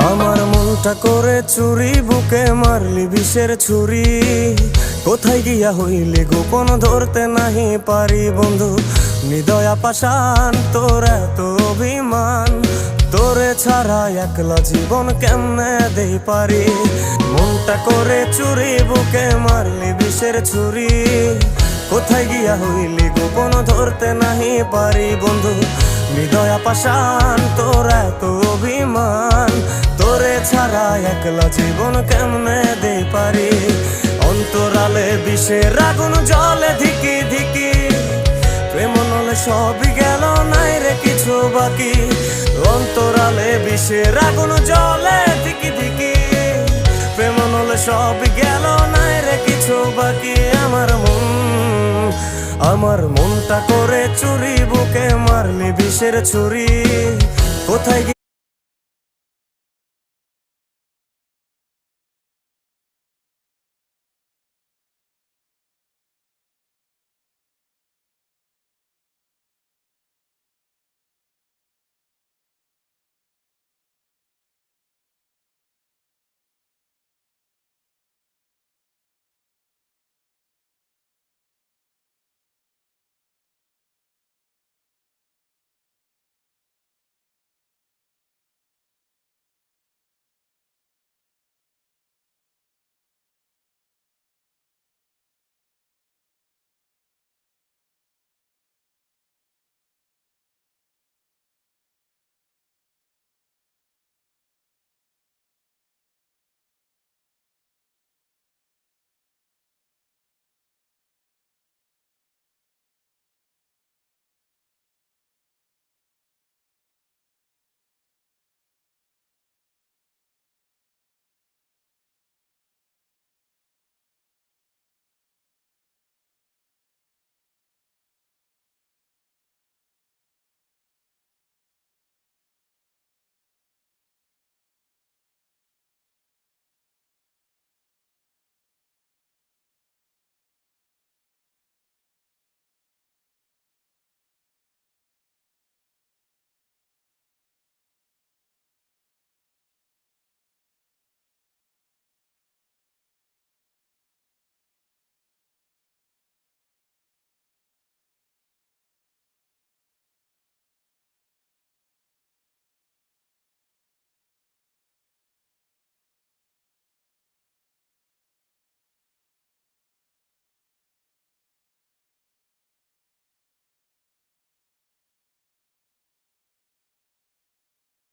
আমার মনটা করে চুরি, বুকে মারলি বিষের ছুরি। কোথায় গিয়া হইলি গোপন ধরতে নাহি পারি বন্ধু। হৃদয়া পাষাণ তোর এত অভিমান, তোরে ছাড়া একলা জীবন কেমনে দেই পারি। মনটা করে চুরি, বুকে মারলি বিষের ছুরি। কোথায় গিয়া হইলি গোপন ধরতে নাহি পারি বন্ধু। হৃদয়া পাষাণ তোর এত অভিমান, তোরে ছাড়া একলা জীবন কেমনে দেই পারি। অন্তরালে বিষের আগুন জ্বলে ধিকি ধিকি, প্রেম নলে সবই গেল নাই রে কিছু বাকি। অন্তরালে বিষের আগুন জ্বলে ধিকি ধিকি, প্রেম নলে সবই গেল নাই রে কিছু বাকি। আমার মনটা করে চুরি, বুকে মারলি বিষের ছুরি। কোথায়